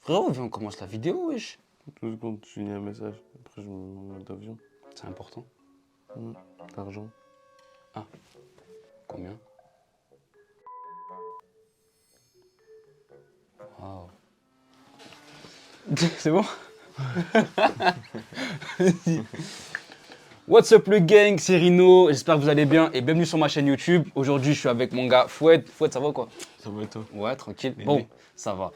Frérot, viens, on commence la vidéo, wesh. 12 secondes, je finis un message. Après, je me mets en mode avion. C'est important. L'argent. Combien? Wow. C'est bon? What's up le gang, c'est Rino, j'espère que vous allez bien et bienvenue sur ma chaîne YouTube. Aujourd'hui je suis avec mon gars Fouad. Fouad, ça va ou quoi? Ça va et toi? Ouais, tranquille. Mais Bon, oui. ça va.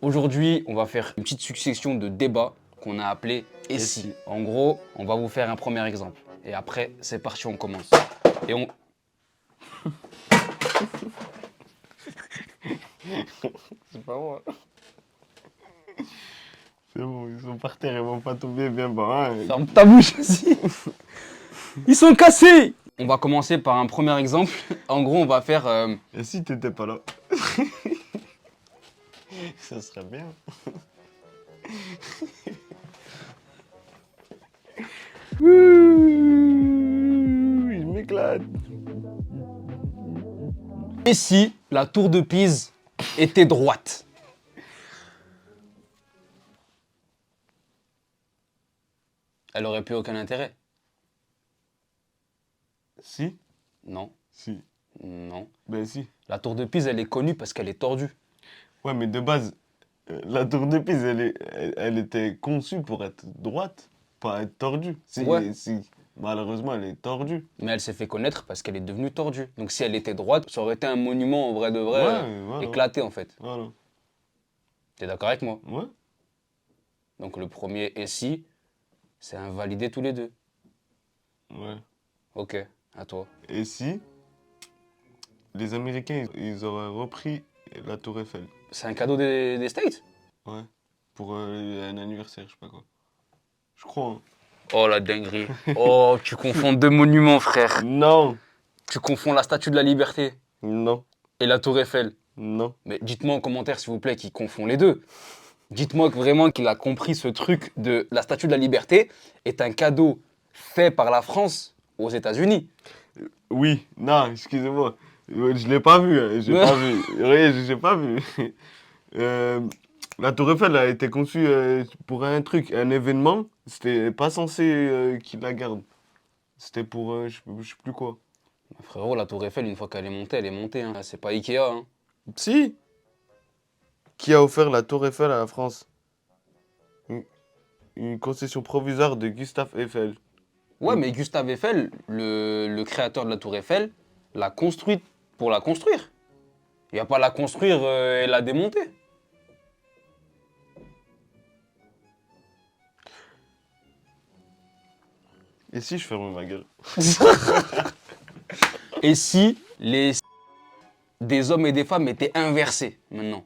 Aujourd'hui on va faire une petite succession de débats qu'on a appelé Et si. En gros, on va vous faire un premier exemple. Et après, c'est parti, on commence. Et on... C'est pas moi. C'est bon, ils sont par terre, ils vont pas tomber bien bas. Hein. Ferme ta bouche aussi. Ils sont cassés. On va commencer par un premier exemple. En gros, on va faire... Et si t'étais pas là? Ça serait bien. Ouh, je m'éclate. Et si la tour de Pise était droite? Elle aurait plus aucun intérêt. Si? Non, Si. non. Ben si. La tour de Pise, elle est connue parce qu'elle est tordue. Ouais, mais de base, la tour de Pise, elle était conçue pour être droite, pas être tordue. Ouais. Malheureusement, elle est tordue. Mais elle s'est fait connaître parce qu'elle est devenue tordue. Donc si elle était droite, ça aurait été un monument en vrai de vrai, Ouais, voilà. éclaté en fait. Voilà. T'es d'accord avec moi? Ouais. Donc le premier et si, c'est invalidé tous les deux. Ouais. Ok, à toi. Et si les Américains, ils auraient repris la tour Eiffel? C'est un cadeau des States? Ouais. Pour un anniversaire, je sais pas quoi. Je crois. Hein. Oh la dinguerie. Oh, tu confonds deux monuments, frère. Non. Tu confonds la Statue de la Liberté Non. et la Tour Eiffel. Non. Mais dites-moi en commentaire, s'il vous plaît, qui confond les deux. Dites-moi que vraiment qu'il a compris ce truc de la Statue de la Liberté est un cadeau fait par la France aux États-Unis. Oui. Non, excusez-moi. Je l'ai pas vu. Hein. J'ai pas vu. Oui, j'ai pas vu. Euh, la tour Eiffel a été conçue pour un truc, un événement. C'était pas censé qu'ils la gardent. C'était pour je sais plus quoi. Frérot, la Tour Eiffel, une fois qu'elle est montée, elle est montée. Hein. C'est pas Ikea. Hein. Si. Qui a offert la tour Eiffel à la France? Une concession provisoire de Gustave Eiffel. Ouais, Mm. mais Gustave Eiffel, le créateur de la Tour Eiffel, l'a construite pour la construire. Il va pas la construire et la démonter. Et si je ferme ma gueule? Et si les des hommes et des femmes étaient inversés maintenant?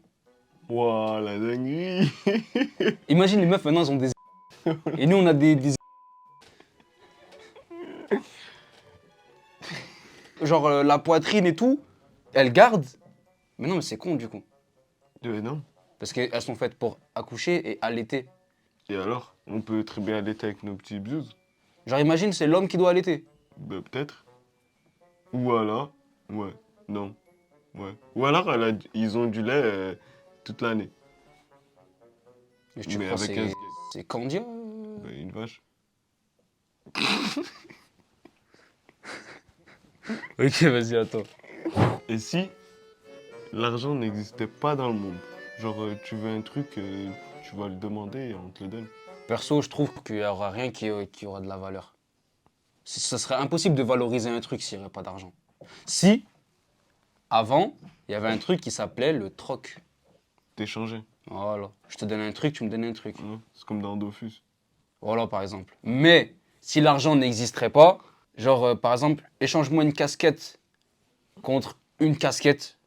Ouah, la dinguerie. Imagine les meufs maintenant, elles ont des et nous on a des... Genre la poitrine et tout, elles gardent. Mais non, mais c'est con du coup. Non. Parce qu'elles sont faites pour accoucher et allaiter. Et alors? On peut très bien allaiter avec nos petits bzous. Genre imagine, c'est l'homme qui doit allaiter. Bah, peut-être. Ou alors. Ouais. Non. Ouais. Ou alors, ils ont du lait toute l'année. Mais tu Mais crois avec c'est Candia bah, une vache. Ok, vas-y, attends. Et si l'argent n'existait pas dans le monde? Genre, tu veux un truc, tu vas le demander et on te le donne. Perso, je trouve qu'il n'y aura rien qui aura de la valeur. Ce serait impossible de valoriser un truc s'il n'y aurait pas d'argent. Si, avant, il y avait un truc qui s'appelait le troc. T'échanger. Voilà. Je te donne un truc, tu me donnes un truc. Ouais. C'est comme dans Dofus. Voilà, par exemple. Mais si l'argent n'existerait pas, genre, par exemple, échange-moi une casquette contre une casquette,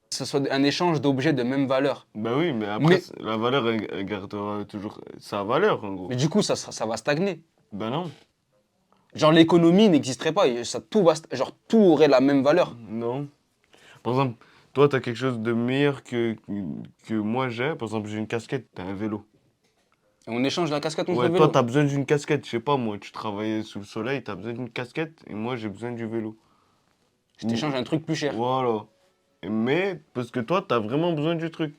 ce soit un échange d'objets de même valeur. Bah oui, mais après, Mais- la valeur, elle gardera toujours sa valeur, en gros. Mais du coup, ça va stagner. Bah non. Genre, l'économie n'existerait pas. Et ça, genre, tout aurait la même valeur. Non. Par exemple, toi, t'as quelque chose de meilleur que moi j'ai. Par exemple, j'ai une casquette, t'as un vélo. Et on échange la casquette contre Ouais, le toi, vélo. t'as besoin d'une casquette. Je sais pas, moi, tu travaillais sous le soleil, t'as besoin d'une casquette. Et moi, j'ai besoin du vélo. Je t'échange un truc plus cher. Voilà. Mais, parce que toi, t'as vraiment besoin du truc.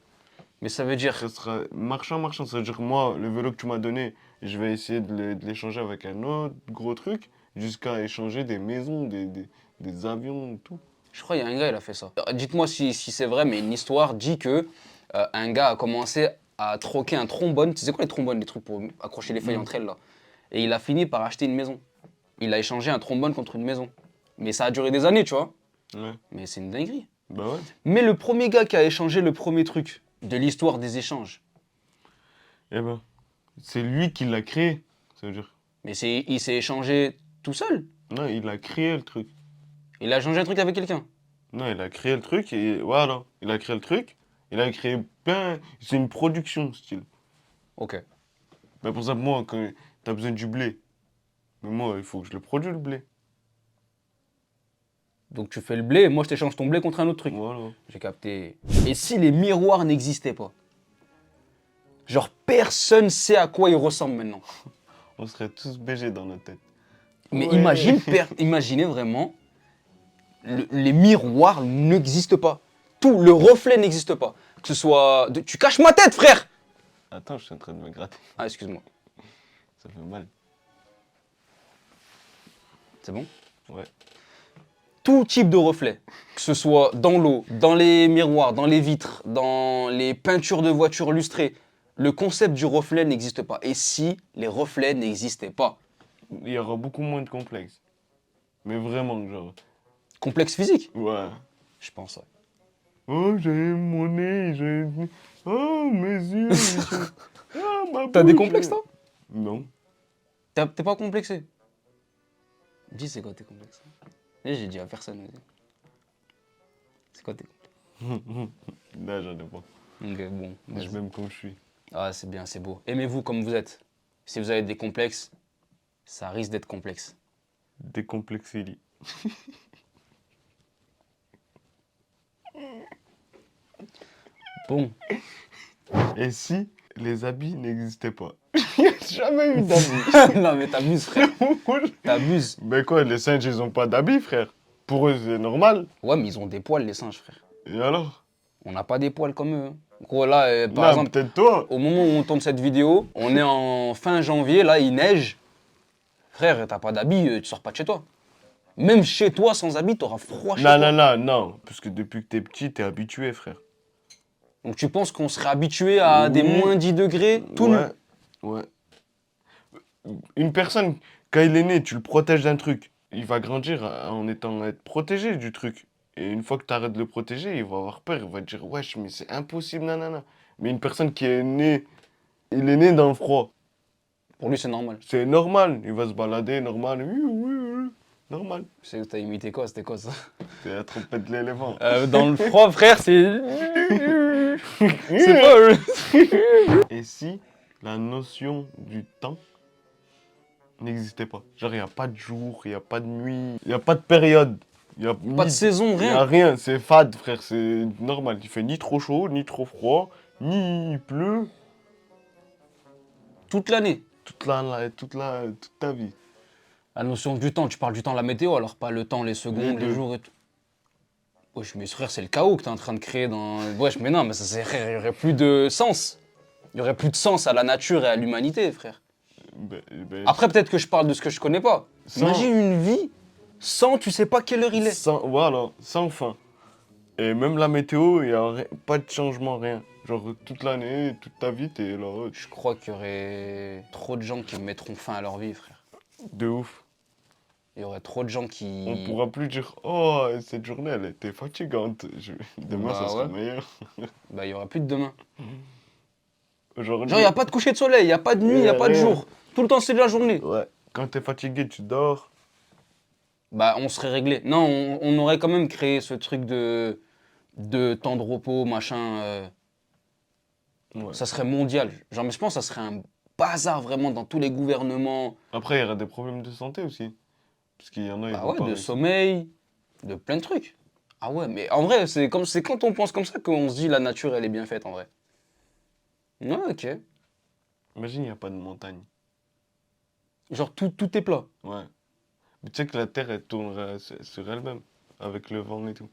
Mais ça veut dire. Ça sera marchand. Ça veut dire que moi, le vélo que tu m'as donné, je vais essayer de l'échanger avec un autre gros truc, jusqu'à échanger des maisons, des avions, tout. Je crois qu'il y a un gars, il a fait ça. Dites-moi si c'est vrai, mais une histoire dit que un gars a commencé à troquer un trombone. Tu sais quoi les trombones, les trucs pour accrocher les feuilles entre elles là. Et il a fini par acheter une maison. Il a échangé un trombone contre une maison. Mais ça a duré des années, tu vois. Ouais. Mais c'est une dinguerie. Bah ouais. Mais le premier gars qui a échangé le premier truc de l'histoire des échanges, Eh ben, c'est lui qui l'a créé. Ça veut dire. mais il s'est échangé tout seul. Non, il a créé le truc. Il a échangé un truc avec quelqu'un. Non, il a créé le truc et voilà. Il a créé le truc. Il a créé plein. C'est une production, style. Ok. Mais pour ça, moi, quand t'as besoin du blé, mais moi, il faut que je le produise, le blé. Donc tu fais le blé et moi je t'échange ton blé contre un autre truc. Voilà. J'ai capté. Et si les miroirs n'existaient pas? Genre personne sait à quoi ils ressemblent maintenant. On serait tous BG dans notre tête. Mais Ouais. imaginez vraiment, les miroirs n'existent pas. Tout, le reflet n'existe pas. Que ce soit... Tu caches ma tête, frère! Attends, je suis en train de me gratter. Ah, excuse-moi. Ça fait mal. C'est bon? Ouais. Tout type de reflet, que ce soit dans l'eau, dans les miroirs, dans les vitres, dans les peintures de voitures lustrées, le concept du reflet n'existe pas. Et si les reflets n'existaient pas? Il y aura beaucoup moins de complexes. Mais vraiment, genre. Complexe physique? Ouais. Je pense, ouais. Oh, j'ai mon nez, j'ai. Oh, mes yeux. Oh, ma T'as des bouche. complexes, toi? Non. T'es pas complexé? Dis, c'est quoi tes complexes? Et j'ai dit à personne aussi. C'est quoi tes complexes? Là, j'en ai pas. Ok, bon. Je m'aime comme je suis. Ah, c'est bien, c'est beau. Aimez-vous comme vous êtes. Si vous avez des complexes, ça risque d'être complexe. Décomplexé, lit. Bon. Et si les habits n'existaient pas? Il n'y a jamais eu d'habits. Non, mais t'abuses, frère. T'abuses. Mais quoi, les singes, ils ont pas d'habits, frère. Pour eux, c'est normal. Ouais, mais ils ont des poils, les singes, frère. Et alors? On n'a pas des poils comme eux. Hein. Gros, là, par Non, exemple, peut-être toi. au moment où on tourne cette vidéo, on est en fin janvier, là, il neige. Frère, t'as pas d'habits, tu sors pas de chez toi. Même chez toi, sans habits, t'auras froid chez Non, toi. non. Parce que depuis que t'es petit, t'es habitué, frère. Donc tu penses qu'on serait habitué à des Oui. moins 10 degrés, tout nu? Ouais. Une personne, quand il est né, tu le protèges d'un truc. Il va grandir en être protégé du truc. Et une fois que tu arrêtes de le protéger, il va avoir peur. Il va dire, wesh, mais c'est impossible, nanana. Mais une personne qui est née, il est né dans le froid. Pour lui, c'est normal. C'est normal. Il va se balader, normal. Oui. Normal. C'est t'as imité quoi? C'était quoi ça? C'est la trompette de l'éléphant. Dans le froid, frère, c'est... c'est pas... Et si la notion du temps n'existait pas? Genre, il n'y a pas de jour, il n'y a pas de nuit, il n'y a pas de période. Il y a Pas de saison, Il n'y rien. a rien, c'est fade, frère, c'est normal. Il fait ni trop chaud, ni trop froid, ni il pleut Toute l'année. toute ta vie. La notion du temps, tu parles du temps, la météo, alors pas le temps, les secondes, les deux. jours et tout. Wesh, mais frère, c'est le chaos que t'es en train de créer dans... Wesh, mais non, mais ça, frère, il y aurait plus de sens. Il y aurait plus de sens à la nature et à l'humanité, frère. Après, peut-être que je parle de ce que je connais pas. Sans- Imagine une vie sans tu sais pas quelle heure il est. sans fin. Et même la météo, il n'y a pas de changement, rien. Genre, toute l'année, toute ta vie, t'es là, Je crois qu'il y aurait trop de gens qui mettront fin à leur vie, frère. de ouf. Il y aurait trop de gens qui... On pourra plus dire, oh, cette journée, elle était fatigante. Demain, Bah ça sera ouais. meilleur. Bah, il y aurait plus de demain. Aujourd'hui, Genre, il n'y a pas de coucher de soleil, il n'y a pas de nuit, il n'y a pas de rien. jour. Tout le temps, c'est de la journée. Ouais. Quand t'es fatigué, tu dors. Bah, on serait réglé. Non, on aurait quand même créé ce truc de temps de repos, machin. Ouais. Ça serait mondial. Genre, mais je pense que ça serait un bazar vraiment dans tous les gouvernements. Après, il y aura des problèmes de santé aussi. Parce qu'il y en a, ils Bah vont ouais, pas de réussir. sommeil, de plein de trucs. Ah ouais, mais en vrai, c'est quand on pense comme ça qu'on se dit la nature, elle est bien faite en vrai. Ouais, ok. Imagine, il n'y a pas de montagne. Genre, tout est plat. Ouais. Mais tu sais que la Terre, elle tournerait sur elle-même. Avec le vent et tout.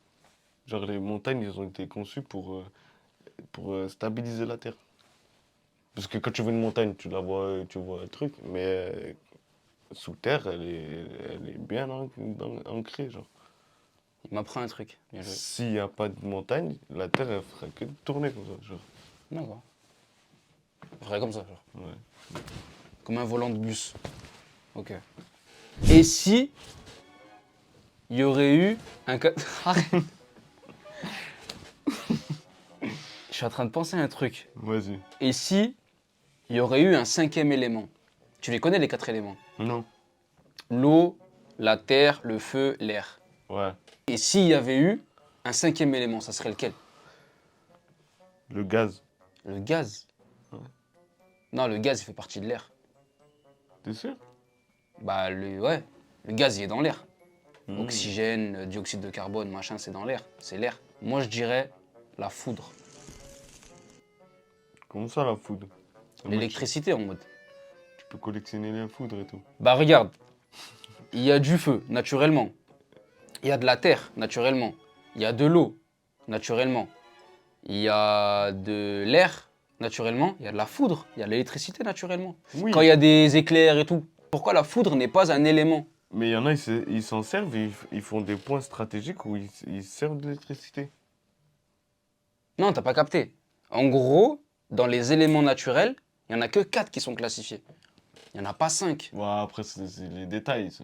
Genre, les montagnes, ils ont été conçues pour stabiliser la terre. Parce que quand tu vois une montagne, tu vois le truc, mais sous terre, elle est bien ancrée, genre. Il m'apprend un truc. Bien joué. S'il n'y a pas de montagne, la terre, elle fera que tourner comme ça, genre. D'accord. Vrai comme ça, genre. Ouais. Comme un volant de bus. Ok. Et si il y aurait eu un cas. Arrête. Je suis en train de penser à un truc. Vas-y. Et si il y aurait eu un cinquième élément? Tu les connais les 4 éléments? Non. L'eau, la terre, le feu, l'air. Ouais. Et s'il y avait eu un cinquième élément, ça serait lequel? Le gaz. Le gaz. Ouais. Non, le gaz, il fait partie de l'air. T'es sûr? Bah, ouais. Le gaz, il est dans l'air. Hmm. Oxygène, dioxyde de carbone, machin, c'est dans l'air. C'est l'air. Moi, je dirais la foudre. Comment ça, la foudre? L'électricité en mode. Tu peux collectionner les foudres et tout. Bah, regarde. Il y a du feu, naturellement. Il y a de la terre, naturellement. Il y a de l'eau, naturellement. Il y a de l'air, naturellement. Il y a de la foudre. Il y a de l'électricité, naturellement. Oui. Quand il y a des éclairs et tout. Pourquoi la foudre n'est pas un élément? Mais il y en a, ils s'en servent, ils font des points stratégiques où ils servent de l'électricité. Non, t'as pas capté. En gros, dans les éléments naturels, il n'y en a que 4 qui sont classifiés. Il n'y en a pas 5. Ouais, après, c'est les détails, ça.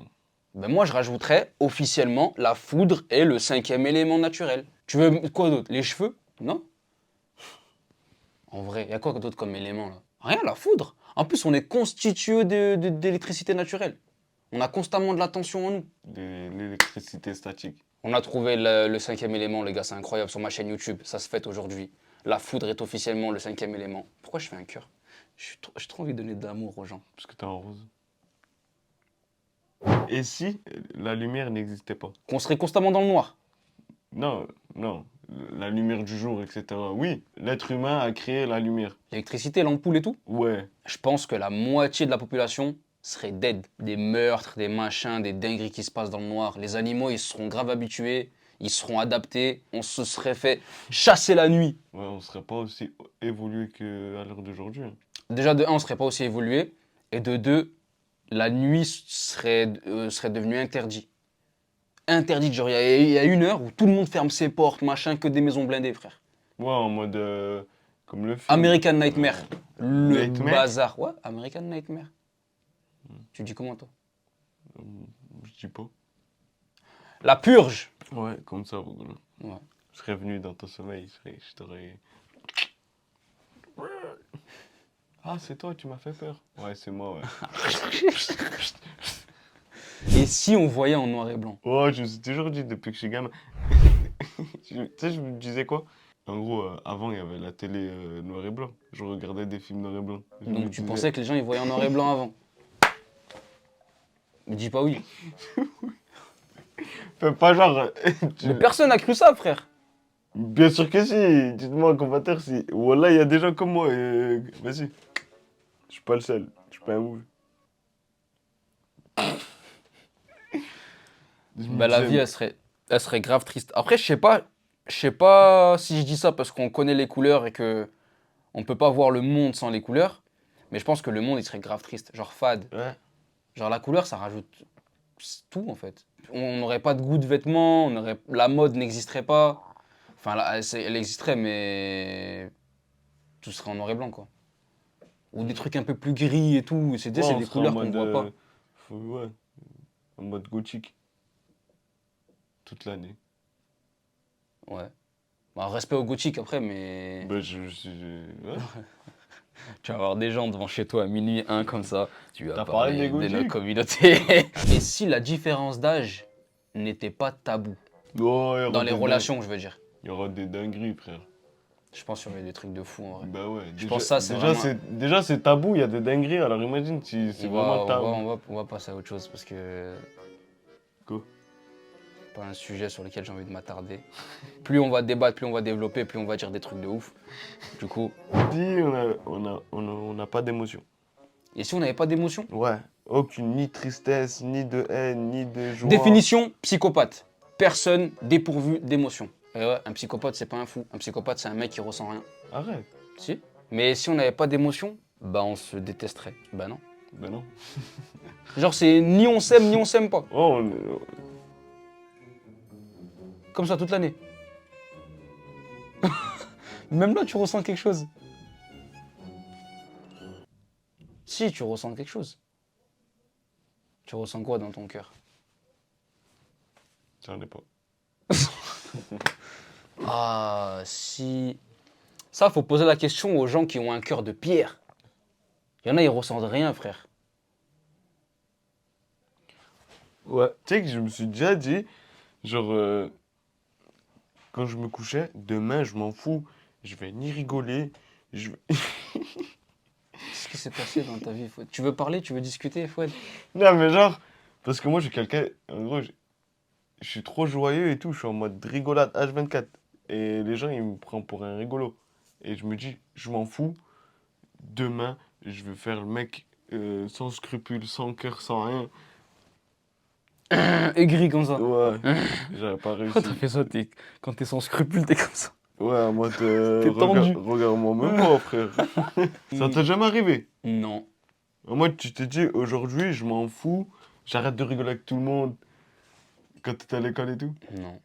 Ben moi, je rajouterais officiellement la foudre est le 5e élément naturel. Tu veux quoi d'autre? Les cheveux? Non. En vrai, il y a quoi d'autre comme élément là? Rien, la foudre. En plus, on est constitué d'électricité naturelle. On a constamment de la tension en nous. L'électricité statique. On a trouvé le 5e élément, les gars, c'est incroyable, sur ma chaîne YouTube. Ça se fête aujourd'hui. La foudre est officiellement le 5e élément. Pourquoi je fais un cœur? J'ai trop envie de donner d'amour aux gens. Parce que t'es en rose. Et si la lumière n'existait pas? Qu'on serait constamment dans le noir. Non, non. La lumière du jour, etc. Oui, l'être humain a créé la lumière. L'électricité, l'ampoule et tout. Ouais. Je pense que la moitié de la population serait dead. Des meurtres, des machins, des dingueries qui se passent dans le noir. Les animaux, ils seront grave habitués, ils seront adaptés. On se serait fait chasser la nuit. Ouais, on serait pas aussi évolué qu'à l'heure d'aujourd'hui. Hein. Déjà, de un, on serait pas aussi évolué. Et de deux, la nuit serait devenue interdite. Interdite, genre, il y a une heure où tout le monde ferme ses portes, machin, que des maisons blindées, frère. Ouais, en mode comme le film. American Nightmare. Le Nightmare bazar. Ouais, American Nightmare. Tu dis comment, toi? Je dis pas. La purge. Ouais, comme ça, voilà. Ouais. Je serais venu dans ton sommeil, je t'aurais... Ah, c'est toi, tu m'as fait peur. Ouais, c'est moi, ouais. Et si on voyait en noir et blanc? Ouais, je me suis toujours dit depuis que je suis gamin. Tu sais, je me disais quoi? En gros, avant, il y avait la télé noir et blanc. Je regardais des films noir et blanc. Je me Donc tu disais- pensais que les gens ils voyaient en noir et blanc avant? Me dis pas oui. Fais pas genre... Mais personne n'a cru ça, frère. Bien sûr que si. Dites-moi en commentaire si... Voilà, il y a des gens comme moi. Vas-y. Je suis pas le seul. Je suis pas un ouf. Je me Bah la disais, vie elle serait grave triste. Après je sais pas si je dis ça parce qu'on connaît les couleurs et que on peut pas voir le monde sans les couleurs, mais je pense que le monde il serait grave triste, genre fade. Ouais. Genre la couleur ça rajoute tout en fait. On n'aurait pas de goût de vêtements, la mode n'existerait pas. Enfin elle existerait mais tout serait en noir et blanc quoi. Ou des trucs un peu plus gris et tout, c'est Ouais, on des serait couleurs en qu'on mode, voit pas. ouais. En mode gothique. Toute l'année. Ouais. Bah, respect au gothique après, mais. Bah, ouais. Tu vas avoir des gens devant chez toi à minuit 1 comme ça. Tu vas T'as parler parlé des de gothiques notre communauté. Et si la différence d'âge n'était pas tabou? Oh, il y aura Dans les des relations, je veux dire. Il y aura des dingueries, frère. Je pense qu'il y aurait des trucs de fou en vrai. Bah ouais. Je pense que ça, c'est déjà, vraiment- déjà, c'est tabou, il y a des dingueries. Alors imagine si c'est vraiment tabou. On va passer à autre chose parce que. Quoi? Pas un sujet sur lequel j'ai envie de m'attarder. Plus on va débattre, plus on va développer, plus on va dire des trucs de ouf. Du coup. Si on n'a pas d'émotion. Et si on n'avait pas d'émotion? Ouais. Aucune, ni tristesse, ni de haine, ni de joie. Définition psychopathe. Personne dépourvu d'émotion. Et ouais, un psychopathe, c'est pas un fou. Un psychopathe, c'est un mec qui ressent rien. Arrête. Si. Mais si on n'avait pas d'émotion, bah on se détesterait. Bah non. Ben non. Genre, c'est ni on s'aime pas. Oh, Comme ça toute l'année. Même là, tu ressens quelque chose. Si, tu ressens quelque chose. Tu ressens quoi dans ton cœur? j'en ai pas. Ah, si. Ça, faut poser la question aux gens qui ont un cœur de pierre. Il y en a, ils ressentent rien, frère. Ouais. Tu sais que je me suis déjà dit, genre, quand je me couchais, demain, je m'en fous. Je vais ni rigoler. Je vais... Qu'est-ce qui s'est passé dans ta vie, Fouad? Tu veux parler? Tu veux discuter, Fouad? Non, mais genre, parce que moi, je suis quelqu'un. En gros, je suis trop joyeux et tout. Je suis en mode rigolade H24. Et les gens, ils me prennent pour un rigolo. Et je me dis, je m'en fous. Demain, je vais faire le mec sans scrupules, sans cœur, sans rien. Aigri comme ça. Ouais, j'avais pas réussi. Pourquoi t'as fait ça? Quand t'es sans scrupule, t'es comme ça. Ouais, en mode, T'es tendu. regarde-moi même pas, frère. Ça t'est jamais arrivé? Non. En mode, tu t'es dit, aujourd'hui, je m'en fous. J'arrête de rigoler avec tout le monde. Quand t'étais à l'école et tout. Non.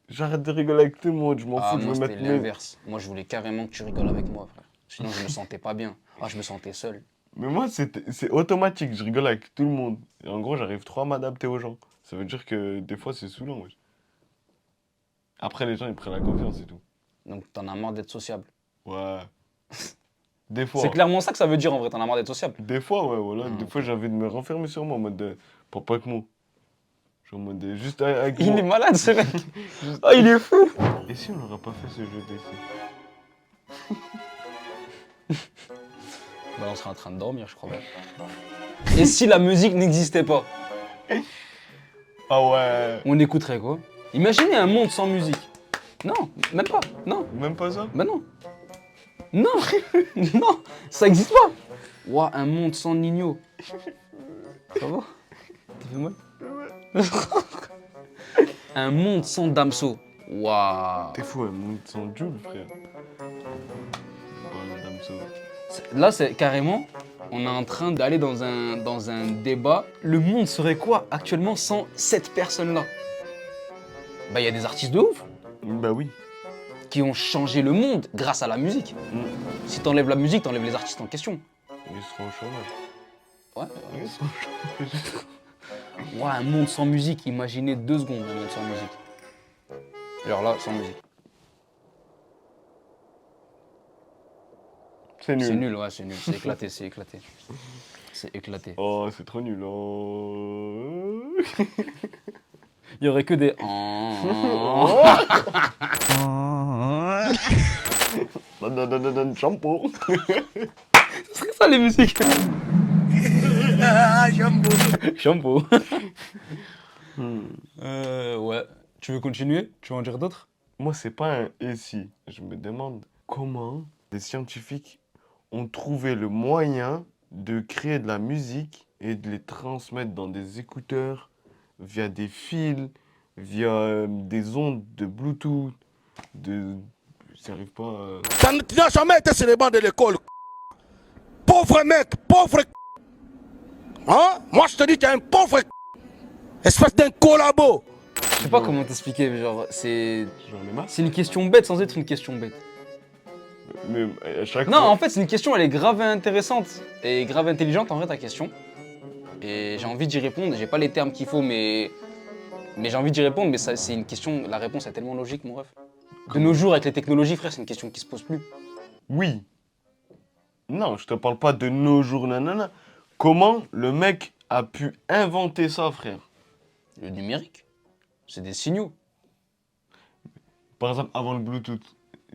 J'arrête de rigoler avec tout le monde, je m'en Ah, fous, je moi, veux c'était mettre mes... l'inverse. Moi, je voulais carrément que tu rigoles avec moi, frère. Sinon, je me sentais pas bien. Ah, je me sentais seul. Mais moi, c'est automatique, je rigole avec tout le monde. Et en gros, j'arrive trop à m'adapter aux gens. Ça veut dire que des fois, c'est saoulant, wesh. Après, les gens, ils prennent la confiance et tout. Donc, t'en as marre d'être sociable. Ouais. Des fois. C'est clairement ça que ça veut dire en vrai, t'en as marre d'être sociable. Des fois, ouais, voilà. Ah, Des ok. fois, j'ai envie de me renfermer sur moi, en mode pour pas que moi. Genre en mode juste avec Il moi. est malade, ce mec. Ah, il est fou. Et si on n'aurait pas fait ce jeu d'essai? Bah, on serait en train de dormir, je crois. Et si la musique n'existait pas, Ah ouais. on écouterait quoi? Imaginez un monde sans musique. Non, même pas. Non, Même pas ça? bah non. Non, non, ça existe pas. Ouah, un monde sans Nino. Ça va? T'as fait mal? Un monde sans Damso. Waouh. T'es fou, un monde sans Jules, frère. Ouais, Damso. Là, c'est carrément, on est en train d'aller dans un débat. Le monde serait quoi actuellement sans cette personne-là? Bah, il y a des artistes de ouf Bah oui. qui ont changé le monde grâce à la musique. Si t'enlèves la musique, t'enlèves les artistes en question. Ils seront au chômage. Ouais. Ils seront au chômage. Ouais, un monde sans musique. Imaginez 2 secondes un monde sans musique. Genre là, sans musique. C'est nul. C'est nul, ouais, c'est nul. C'est éclaté, c'est éclaté. C'est éclaté. Oh, c'est trop nul. Oh. Il y aurait que des. Shampoo. C'est ça les musiques. Shampoo. Ouais. Tu veux continuer? Tu veux en dire d'autres? Moi, c'est pas un et si. Je me demande comment les scientifiques ont trouvé le moyen de créer de la musique et de les transmettre dans des écouteurs via des fils, via des ondes de Bluetooth, de... J'arrive pas à... Tu n'as jamais été sur les bancs de l'école. Pauvre mec, pauvre. Hein? Moi je te dis, tu es un pauvre. Espèce d'un collabo. Je sais pas comment t'expliquer, mais genre, c'est. J'en ai marre. C'est une question bête sans être une question bête. Mais à chaque Non, fois... en fait, c'est une question, elle est grave intéressante et grave intelligente en vrai, ta question. Et j'ai envie d'y répondre. J'ai pas les termes qu'il faut, mais j'ai envie d'y répondre. Mais ça, c'est une question, la réponse est tellement logique, mon ref. De nos jours, avec les technologies, frère, c'est une question qui se pose plus. Oui. Non, je te parle pas de nos jours, nanana. Comment le mec a pu inventer ça, frère? Le numérique, c'est des signaux. Par exemple, avant le Bluetooth,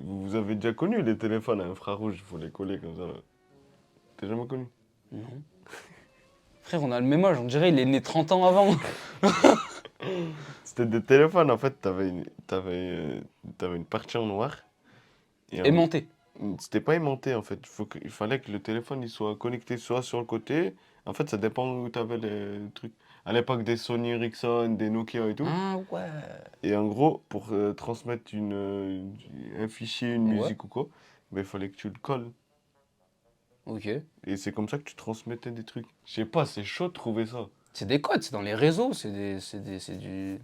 vous avez déjà connu les téléphones à infrarouge, il faut les coller comme ça. Là. T'as jamais connu? Non. Frère, on a le même âge, on dirait il est né 30 ans avant. C'était des téléphones, en fait, t'avais une partie en noir. Et Aimanté. c'était pas aimanté, en fait. Il fallait que le téléphone il soit connecté soit sur le côté. En fait, ça dépend où t'avais les trucs. À l'époque des Sony Ericsson, des Nokia et tout. Ah ouais. Et en gros, pour transmettre un fichier, une Ouais. musique ou quoi, ben, il fallait que tu le colles. Ok. Et c'est comme ça que tu transmettais des trucs. Je sais pas, c'est chaud de trouver ça. C'est des codes, c'est dans les réseaux, c'est du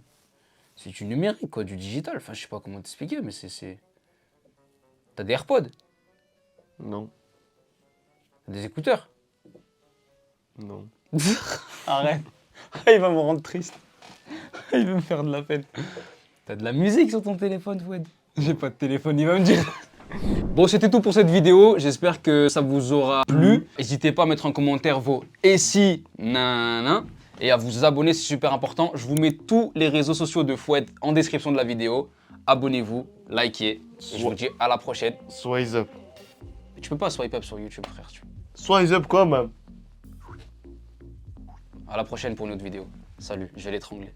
numérique, quoi, du digital. Enfin, je sais pas comment t'expliquer, mais c'est. T'as des AirPods, Non, t'as des écouteurs. non. Arrête. Il va me rendre triste. Il va me faire de la peine. T'as de la musique sur ton téléphone, Fouad? J'ai pas de téléphone, il va me dire. Bon, c'était tout pour cette vidéo. J'espère que ça vous aura plu. N'hésitez pas à mettre en commentaire vos et si nanana et à vous abonner, c'est super important. Je vous mets tous les réseaux sociaux de Fouad en description de la vidéo. Abonnez-vous, likez. Et je vous dis à la prochaine. Swipe up. Tu peux pas swipe up sur YouTube, frère. Swipe up quoi, même? À la prochaine pour une autre vidéo. Salut, je vais l'étrangler.